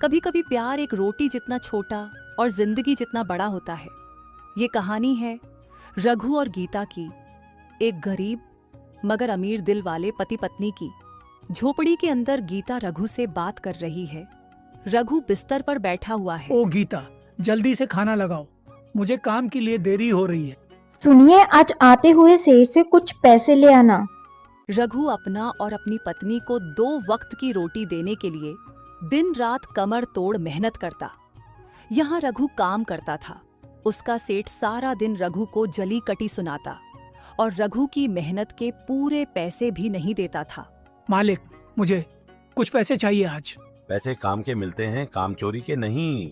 कभी कभी प्यार एक रोटी जितना छोटा और जिंदगी जितना बड़ा होता है। ये कहानी है रघु और गीता की, एक गरीब मगर अमीर दिल वाले पति पत्नी की। झोपड़ी के अंदर गीता रघु से बात कर रही है। रघु बिस्तर पर बैठा हुआ है। ओ गीता, जल्दी से खाना लगाओ, मुझे काम के लिए देरी हो रही है। सुनिए, आज आते हुए सेठ से कुछ पैसे ले आना। रघु अपना और अपनी पत्नी को 2 वक्त की रोटी देने के लिए दिन रात कमर तोड़ मेहनत करता। यहाँ रघु काम करता था। उसका सेठ सारा दिन रघु को जली कटी सुनाता और रघु की मेहनत के पूरे पैसे भी नहीं देता था। मालिक, मुझे कुछ पैसे चाहिए आज। पैसे काम के मिलते हैं, काम चोरी के नहीं।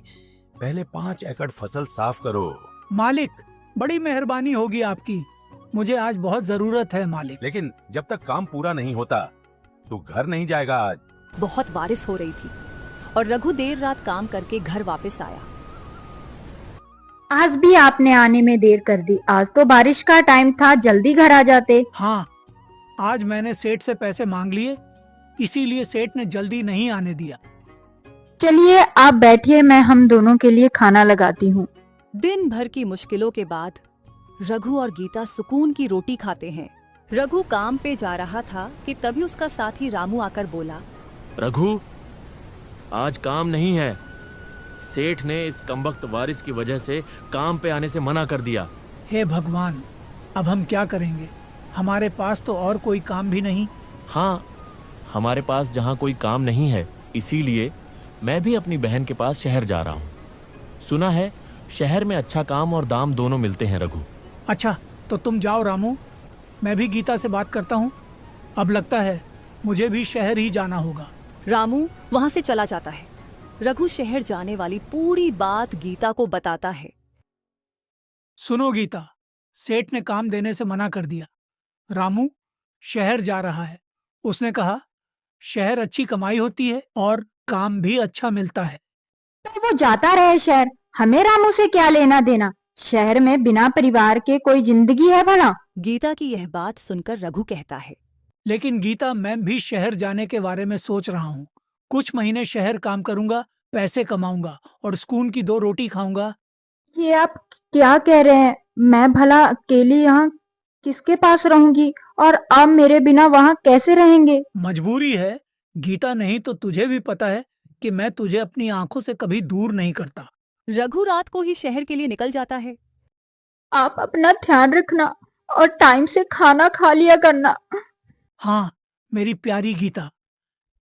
पहले 5 एकड़ फसल साफ करो। मालिक, बड़ी मेहरबानी होगी आपकी, मुझे आज बहुत जरूरत है मालिक। लेकिन जब तक काम पूरा नहीं होता तू घर नहीं जाएगा आज। बहुत बारिश हो रही थी और रघु देर रात काम करके घर वापस आया। आज भी आपने आने में देर कर दी। आज तो बारिश का टाइम था, जल्दी घर आ जाते। हाँ, आज मैंने सेठ से पैसे मांग लिए, इसीलिए सेठ ने जल्दी नहीं आने दिया। चलिए आप बैठिए, मैं हम दोनों के लिए खाना लगाती हूँ। दिन भर की मुश्किलों के बाद रघु और गीता सुकून की रोटी खाते हैं। रघु काम पे जा रहा था कि तभी उसका साथी रामू आकर बोला, रघु, आज काम नहीं है। सेठ ने इस कमबख्त बारिश की वजह से काम पे आने से मना कर दिया। हे भगवान, अब हम क्या करेंगे? हमारे पास तो और कोई काम भी नहीं। हाँ, हमारे पास जहाँ कोई काम नहीं है, इसीलिए मैं भी अपनी बहन के पास शहर जा रहा हूँ। सुना है शहर में अच्छा काम और दाम दोनों मिलते हैं। रघु, अच्छा तो तुम जाओ रामू, मैं भी गीता से बात करता हूँ। अब लगता है मुझे भी शहर ही जाना होगा। रामू वहां से चला जाता है। रघु शहर जाने वाली पूरी बात गीता को बताता है। सुनो गीता, सेठ ने काम देने से मना कर दिया। रामू शहर जा रहा है। उसने कहा शहर अच्छी कमाई होती है और काम भी अच्छा मिलता है। तो वो जाता रहे शहर, हमें रामू से क्या लेना देना? शहर में बिना परिवार के कोई जिंदगी है भला? गीता की यह बात सुनकर रघु कहता है, लेकिन गीता, मैं भी शहर जाने के बारे में सोच रहा हूँ। कुछ महीने शहर काम करूंगा, पैसे कमाऊंगा और सुकून की 2 रोटी खाऊंगा। ये आप क्या कह रहे हैं? मैं भला अकेली यहाँ किसके पास रहूंगी और आप मेरे बिना वहाँ कैसे रहेंगे? मजबूरी है गीता, नहीं तो तुझे भी पता है कि मैं तुझे अपनी आंखों से कभी दूर नहीं करता। रघु रात को ही शहर के लिए निकल जाता है। आप अपना ध्यान रखना और टाइम से खाना खा लिया करना। हाँ मेरी प्यारी गीता,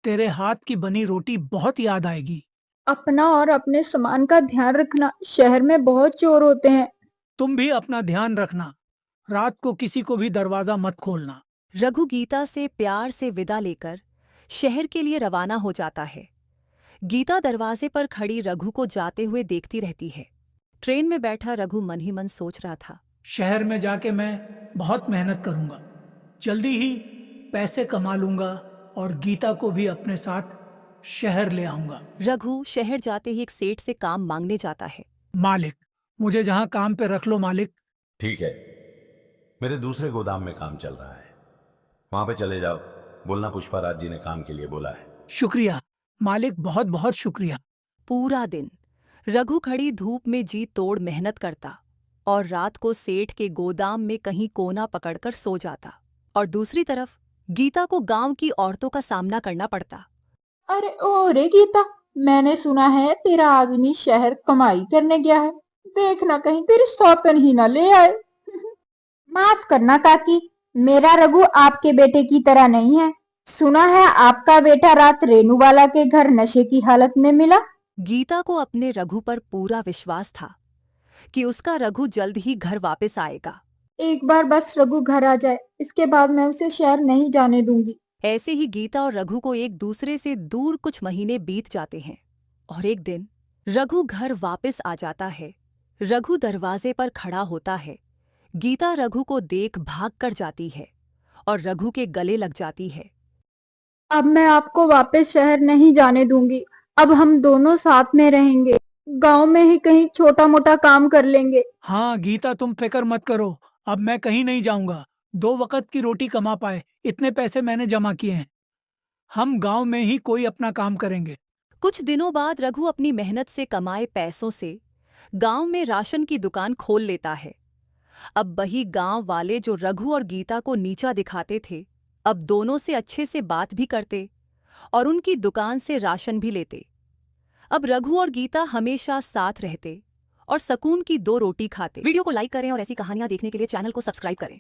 तेरे हाथ की बनी रोटी बहुत याद आएगी। अपना और अपने सामान का ध्यान रखना, शहर में बहुत चोर होते हैं। तुम भी अपना ध्यान रखना, रात को किसी को भी दरवाजा मत खोलना। रघु गीता से प्यार से विदा लेकर शहर के लिए रवाना हो जाता है। गीता दरवाजे पर खड़ी रघु को जाते हुए देखती रहती है। ट्रेन में बैठा रघु मन ही मन सोच रहा था, शहर में जाके मैं बहुत मेहनत करूंगा, जल्दी ही पैसे कमा लूंगा और गीता को भी अपने साथ शहर ले आऊंगा। रघु शहर जाते ही एक सेठ से काम मांगने जाता है। मालिक, मुझे जहाँ काम पे रख लो मालिक। ठीक है, मेरे दूसरे गोदाम में काम चल रहा है, वहां पे चले जाओ। बोलना पुष्पाराज जी ने काम के लिए बोला है। शुक्रिया मालिक, बहुत बहुत शुक्रिया। पूरा दिन रघु खड़ी धूप में जी तोड़ मेहनत करता और रात को सेठ के गोदाम में कहीं कोना पकड़कर सो जाता। और दूसरी तरफ गीता को गांव की औरतों का सामना करना पड़ता। अरे ओ रे गीता, मैंने सुना है तेरा आदमी शहर कमाई करने गया है। देखना कहीं तेरी सौतन ही ना ले आए। माफ करना काकी, मेरा रघु आपके बेटे की तरह नहीं है। सुना है आपका बेटा रात रेणुवाला के घर नशे की हालत में मिला। गीता को अपने रघु पर पूरा विश्वास था कि उसका रघु जल्द ही घर वापस आएगा। एक बार बस रघु घर आ जाए, इसके बाद मैं उसे शहर नहीं जाने दूंगी। ऐसे ही गीता और रघु को एक दूसरे से दूर कुछ महीने बीत जाते हैं और एक दिन रघु घर वापस आ जाता है। रघु दरवाजे पर खड़ा होता है। गीता रघु को देख भाग कर जाती है और रघु के गले लग जाती है। अब मैं आपको वापस शहर नहीं जाने दूंगी। अब हम दोनों साथ में रहेंगे, गांव में ही कहीं छोटा मोटा काम कर लेंगे। हाँ गीता, तुम फिक्र मत करो, अब मैं कहीं नहीं जाऊंगा। 2 वक्त की रोटी कमा पाए इतने पैसे मैंने जमा किए हैं। हम गांव में ही कोई अपना काम करेंगे। कुछ दिनों बाद रघु अपनी मेहनत से कमाए पैसों से गांव में राशन की दुकान खोल लेता है। अब वही गांव वाले जो रघु और गीता को नीचा दिखाते थे, अब दोनों से अच्छे से बात भी करते और उनकी दुकान से राशन भी लेते। अब रघु और गीता हमेशा साथ रहते और सुकून की 2 रोटी खाते। वीडियो को लाइक करें और ऐसी कहानियां देखने के लिए चैनल को सब्सक्राइब करें।